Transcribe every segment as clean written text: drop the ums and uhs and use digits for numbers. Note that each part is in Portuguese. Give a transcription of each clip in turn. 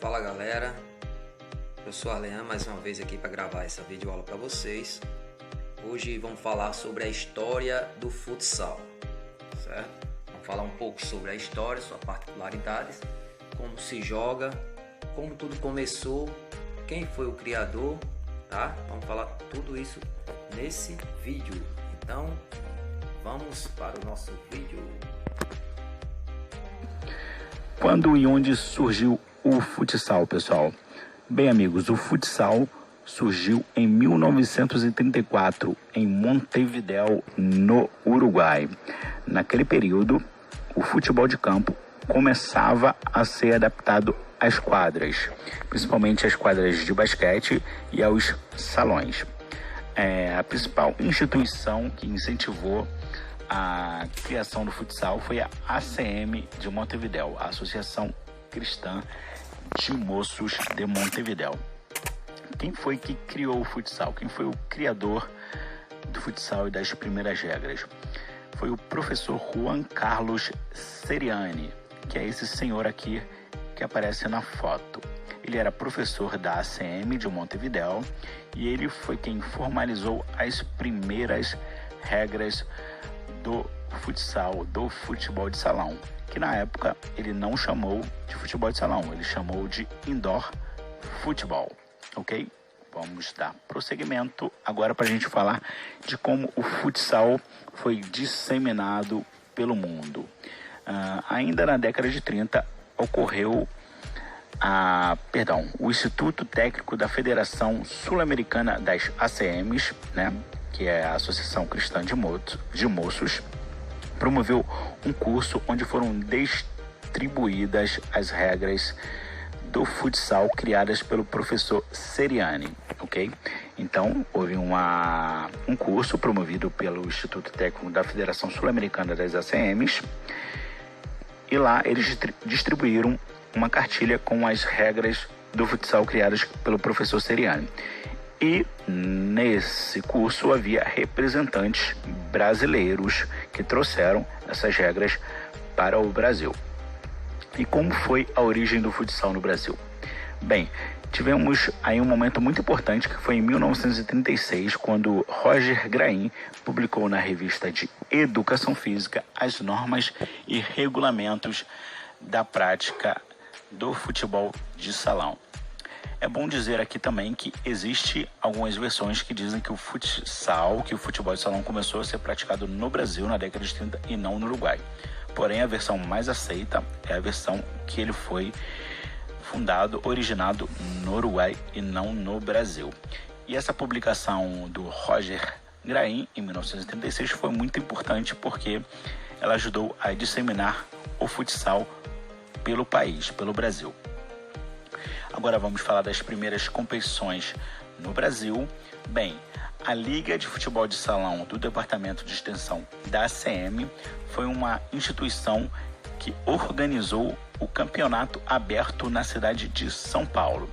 Fala galera, eu sou Arlean mais uma vez aqui para gravar essa videoaula para vocês. Hoje vamos falar sobre a história do futsal, certo? Vamos falar um pouco sobre a história, suas particularidades, como se joga, como tudo começou, quem foi o criador, tá? Vamos falar tudo isso nesse vídeo. Então, vamos para o nosso vídeo. Quando e onde surgiu o futsal, pessoal? Bem, amigos, o futsal surgiu em 1934 em Montevidéu, no Uruguai. Naquele período, o futebol de campo começava a ser adaptado às quadras, principalmente às quadras de basquete e aos salões. A principal instituição que incentivou a criação do futsal foi a ACM de Montevidéu, a Associação Cristã de Moços de Montevidéu. Quem foi que criou o futsal? Quem foi o criador do futsal e das primeiras regras? Foi o professor Juan Carlos Seriani, que é esse senhor aqui que aparece na foto. Ele era professor da ACM de Montevidéu e ele foi quem formalizou as primeiras regras do futsal, do futebol de salão, que na época ele não chamou de futebol de salão, ele chamou de indoor futebol, ok? Vamos dar prosseguimento agora para a gente falar de como o futsal foi disseminado pelo mundo. Ainda na década de 30 ocorreu o Instituto Técnico da Federação Sul-Americana das ACMs, né, que é a Associação Cristã de Moços, promoveu um curso onde foram distribuídas as regras do futsal criadas pelo professor Seriani, ok? Então, houve um curso promovido pelo Instituto Técnico da Federação Sul-Americana das ACMs e lá eles distribuíram uma cartilha com as regras do futsal criadas pelo professor Seriani. E nesse curso havia representantes brasileiros que trouxeram essas regras para o Brasil. E como foi a origem do futsal no Brasil? Bem, tivemos aí um momento muito importante que foi em 1936, quando Roger Grain publicou na revista de Educação Física as normas e regulamentos da prática do futebol de salão. É bom dizer aqui também que existe algumas versões que dizem que o futebol de salão começou a ser praticado no Brasil na década de 30 e não no Uruguai. Porém, a versão mais aceita é a versão que ele foi originado no Uruguai e não no Brasil. E essa publicação do Roger Grain, em 1936, foi muito importante porque ela ajudou a disseminar o futsal pelo país, pelo Brasil. Agora vamos falar das primeiras competições no Brasil. Bem, a Liga de Futebol de Salão do Departamento de Extensão da ACM foi uma instituição que organizou o campeonato aberto na cidade de São Paulo.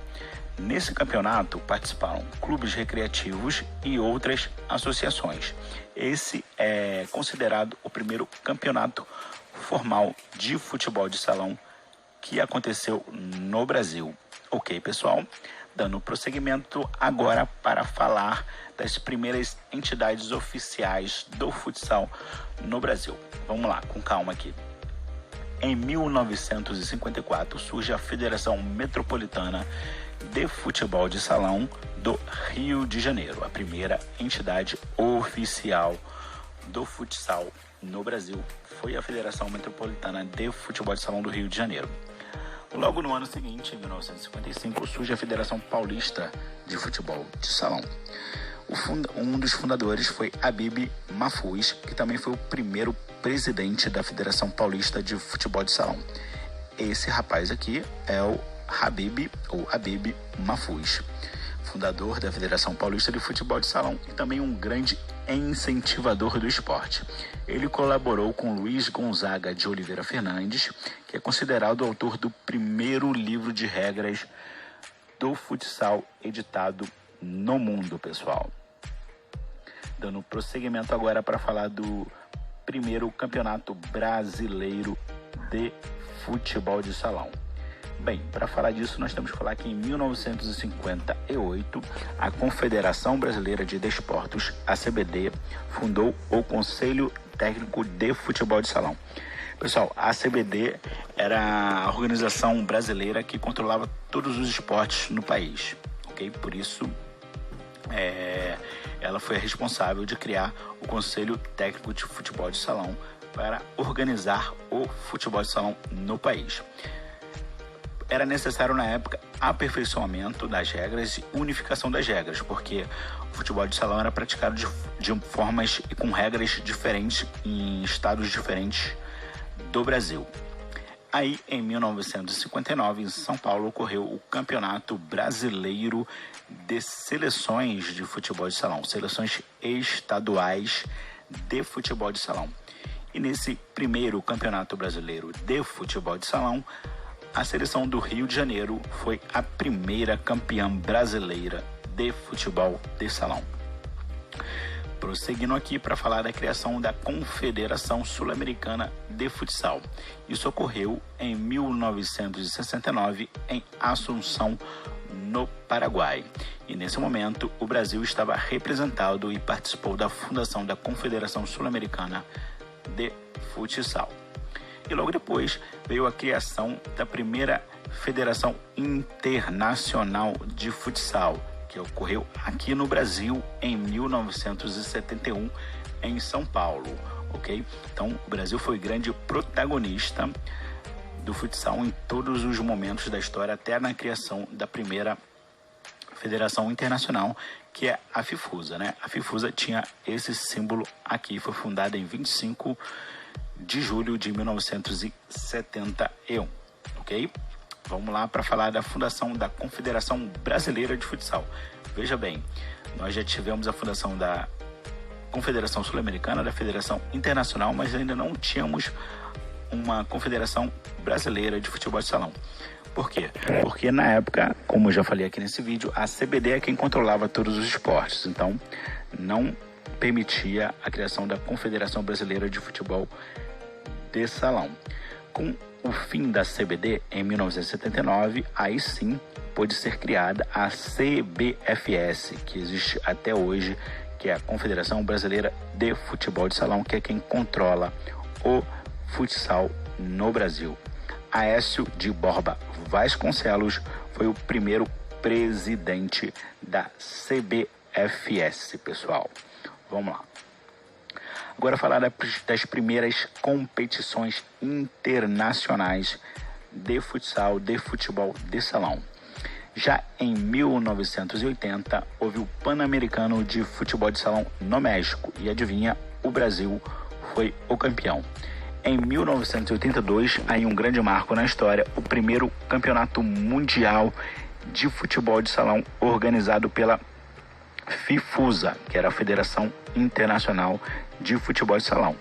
Nesse campeonato participaram clubes recreativos e outras associações. Esse é considerado o primeiro campeonato formal de futebol de salão que aconteceu no Brasil. Ok, pessoal? Dando prosseguimento agora para falar das primeiras entidades oficiais do futsal no Brasil. Vamos lá, com calma aqui. Em 1954 surge a Federação Metropolitana de Futebol de Salão do Rio de Janeiro, a primeira entidade oficial do futsal no Brasil foi a Federação Metropolitana de Futebol de Salão do Rio de Janeiro. Logo no ano seguinte, em 1955, surge a Federação Paulista de Futebol de Salão. Um dos fundadores foi Habib Mahfouz, que também foi o primeiro presidente da Federação Paulista de Futebol de Salão. Esse rapaz aqui é o Habib Mahfouz, fundador da Federação Paulista de Futebol de Salão e também um grande incentivador do esporte. Ele colaborou com Luiz Gonzaga de Oliveira Fernandes, que é considerado o autor do primeiro livro de regras do futsal editado no mundo, pessoal. Dando prosseguimento agora para falar do primeiro campeonato brasileiro de futebol de salão. Bem, para falar disso, nós temos que falar que em 1958, a Confederação Brasileira de Desportos, a CBD, fundou o Conselho Técnico de Futebol de Salão. Pessoal, a CBD era a organização brasileira que controlava todos os esportes no país, ok? Por isso, ela foi responsável de criar o Conselho Técnico de Futebol de Salão para organizar o futebol de salão no país. Era necessário, na época, aperfeiçoamento das regras e unificação das regras, porque o futebol de salão era praticado de formas e com regras diferentes em estados diferentes do Brasil. Aí, em 1959, em São Paulo, ocorreu o Campeonato Brasileiro de Seleções de Futebol de Salão, seleções estaduais de futebol de salão. E nesse primeiro Campeonato Brasileiro de Futebol de Salão, a seleção do Rio de Janeiro foi a primeira campeã brasileira de futebol de salão. Prosseguindo aqui para falar da criação da Confederação Sul-Americana de Futsal. Isso ocorreu em 1969 em Assunção, no Paraguai. E nesse momento o Brasil estava representado e participou da fundação da Confederação Sul-Americana de Futsal. E logo depois veio a criação da primeira Federação Internacional de Futsal, que ocorreu aqui no Brasil em 1971, em São Paulo, ok? Então, o Brasil foi grande protagonista do futsal em todos os momentos da história, até na criação da primeira Federação Internacional, que é a FIFUSA, né? A FIFUSA tinha esse símbolo aqui, foi fundada em 25 de julho de 1971, ok? Vamos lá para falar da fundação da Confederação Brasileira de Futsal. Veja bem, nós já tivemos a fundação da Confederação Sul-Americana, da Federação Internacional, mas ainda não tínhamos uma Confederação Brasileira de Futebol de Salão. Por quê? Porque na época, como eu já falei aqui nesse vídeo, a CBD é quem controlava todos os esportes, então não permitia a criação da Confederação Brasileira de Futebol de Salão. Com o fim da CBD, em 1979, aí sim pôde ser criada a CBFS, que existe até hoje, que é a Confederação Brasileira de Futebol de Salão, que é quem controla o futsal no Brasil. Aécio de Borba Vasconcelos foi o primeiro presidente da CBFS, pessoal. Vamos lá. Agora falar das primeiras competições internacionais de futsal, de futebol de salão. Já em 1980, houve o Pan-Americano de Futebol de Salão no México. E adivinha, o Brasil foi o campeão. Em 1982, aí um grande marco na história, o primeiro Campeonato Mundial de Futebol de Salão organizado pela FIFUSA, que era a Federação Internacional de Futebol de Salão.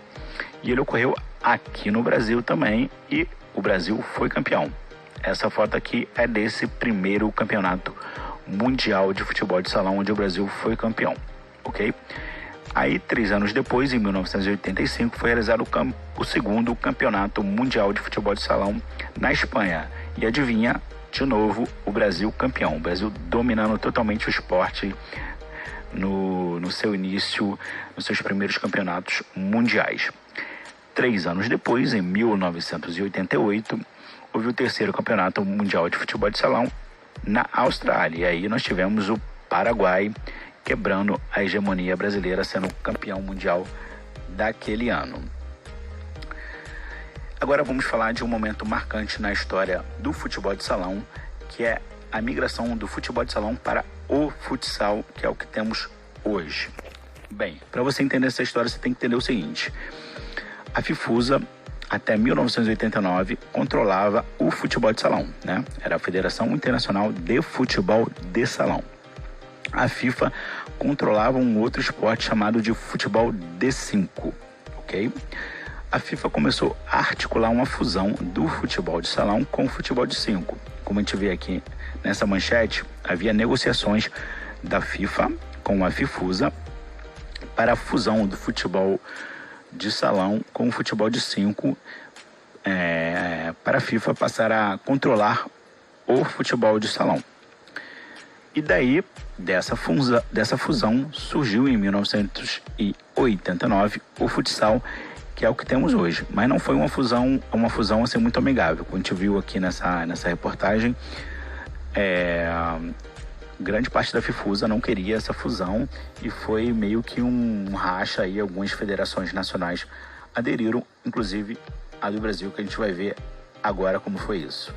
E ele ocorreu aqui no Brasil também e o Brasil foi campeão. Essa foto aqui é desse primeiro Campeonato Mundial de Futebol de Salão, onde o Brasil foi campeão, ok? Aí, 3 anos depois, em 1985, foi realizado o segundo Campeonato Mundial de Futebol de Salão na Espanha. E adivinha, de novo, o Brasil campeão. O Brasil dominando totalmente o esporte no seu início, nos seus primeiros campeonatos mundiais. 3 anos depois, em 1988, houve o terceiro Campeonato Mundial de Futebol de Salão na Austrália. E aí nós tivemos o Paraguai quebrando a hegemonia brasileira, sendo campeão mundial daquele ano. Agora vamos falar de um momento marcante na história do futebol de salão, que é a migração do futebol de salão para o futsal, que é o que temos hoje. Bem, para você entender essa história, você tem que entender o seguinte: a FIFUSA, até 1989, controlava o futebol de salão, né? Era a Federação Internacional de Futebol de Salão. A FIFA controlava um outro esporte chamado de futebol de 5, ok? A FIFA começou a articular uma fusão do futebol de salão com o futebol de 5. Como a gente vê aqui nessa manchete, havia negociações da FIFA com a FIFUSA para a fusão do futebol de salão com o futebol de 5 para a FIFA passar a controlar o futebol de salão. E daí, dessa fusão, surgiu em 1989 o futsal, que é o que temos hoje. Mas não foi uma fusão assim muito amigável. Como a gente viu aqui nessa reportagem, grande parte da FIFUSA não queria essa fusão e foi meio que um racha aí. Algumas federações nacionais aderiram, inclusive a do Brasil, que a gente vai ver agora como foi isso.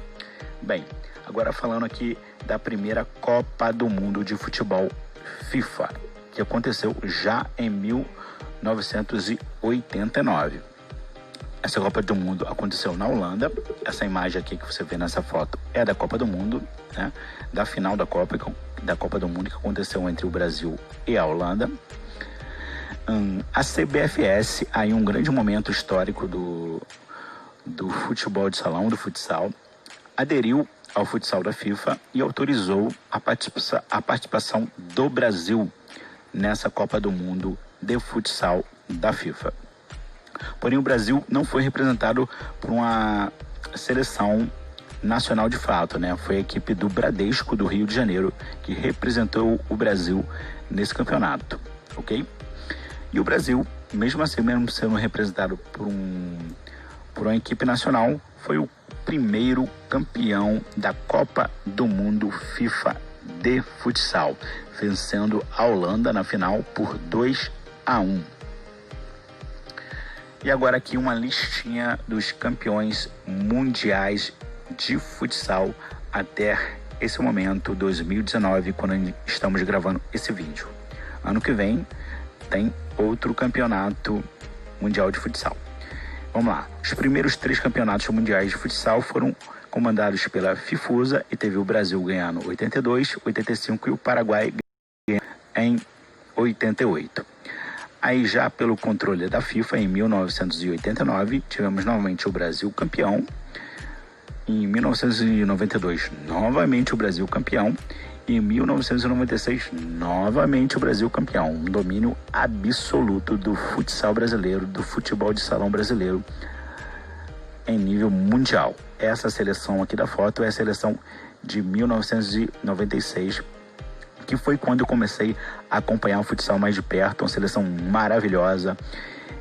Bem, agora falando aqui da primeira Copa do Mundo de Futebol FIFA, que aconteceu já em 1989. Essa Copa do Mundo aconteceu na Holanda. Essa imagem aqui que você vê nessa foto é da Copa do Mundo, né? Da final da Copa do Mundo, que aconteceu entre o Brasil e a Holanda. A CBFS, aí um grande momento histórico do futebol de salão, do futsal, aderiu ao futsal da FIFA e autorizou a participação do Brasil nessa Copa do Mundo de futsal da FIFA. Porém, o Brasil não foi representado por uma seleção nacional de fato, né? Foi a equipe do Bradesco do Rio de Janeiro que representou o Brasil nesse campeonato, ok? E o Brasil, mesmo assim, mesmo sendo representado por uma equipe nacional, foi o primeiro campeão da Copa do Mundo FIFA de futsal, vencendo a Holanda na final por 2-1. E agora aqui uma listinha dos campeões mundiais de futsal até esse momento, 2019, quando estamos gravando esse vídeo. Ano que vem tem outro campeonato mundial de futsal. Vamos lá. Os primeiros 3 campeonatos mundiais de futsal foram comandados pela FIFUSA e teve o Brasil ganhando 82, 85 e o Paraguai ganhando em 88. Aí já pelo controle da FIFA, em 1989, tivemos novamente o Brasil campeão. Em 1992, novamente o Brasil campeão. E em 1996, novamente o Brasil campeão. Um domínio absoluto do futsal brasileiro, do futebol de salão brasileiro em nível mundial. Essa seleção aqui da foto é a seleção de 1996, que foi quando eu comecei a acompanhar o futsal mais de perto. Uma seleção maravilhosa.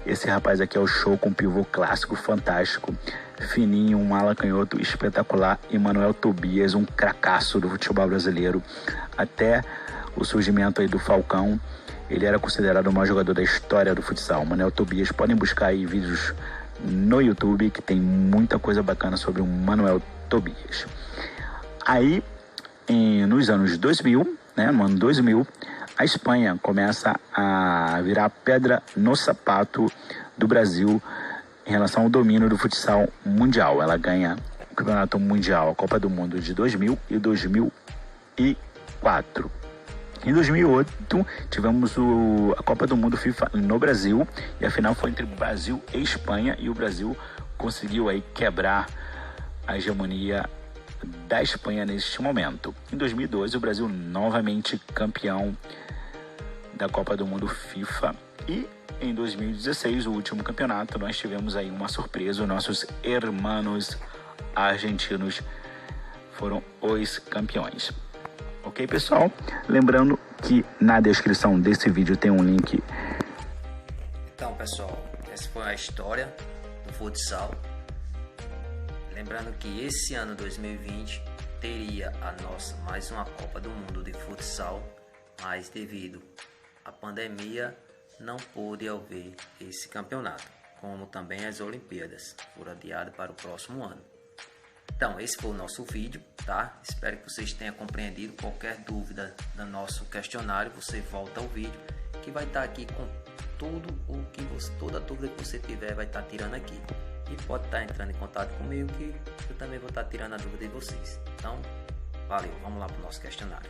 Esse rapaz aqui é o Show, com pivô clássico, fantástico, fininho, um ala canhoto espetacular, e Manuel Tobias, um cracaço do futebol brasileiro. Até o surgimento aí do Falcão, ele era considerado o maior jogador da história do futsal. Manuel Tobias, podem buscar aí vídeos no YouTube, que tem muita coisa bacana sobre o Manuel Tobias. Aí, nos anos 2000, né, no ano 2000, a Espanha começa a virar pedra no sapato do Brasil em relação ao domínio do futsal mundial. Ela ganha o Campeonato Mundial, a Copa do Mundo de 2000 e 2004. Em 2008, tivemos a Copa do Mundo FIFA no Brasil, e a final foi entre Brasil e Espanha, e o Brasil conseguiu aí quebrar a hegemonia da Espanha neste momento. Em 2012, o Brasil novamente campeão da Copa do Mundo FIFA. E em 2016, o último campeonato, nós tivemos aí uma surpresa. Os nossos hermanos argentinos foram os campeões. Ok, pessoal? Lembrando que na descrição desse vídeo tem um link. Então, pessoal, essa foi a história do futsal. Lembrando que esse ano 2020 teria mais uma Copa do Mundo de futsal, mas devido à pandemia não pôde haver esse campeonato, como também as Olimpíadas foram adiadas para o próximo ano. Então, esse foi o nosso vídeo, tá? Espero que vocês tenham compreendido. Qualquer dúvida do nosso questionário, você volta ao vídeo, que vai estar aqui com toda dúvida que você tiver, vai estar tirando aqui. E pode estar entrando em contato comigo, que eu também vou estar tirando a dúvida de vocês. Então, valeu, vamos lá para o nosso questionário.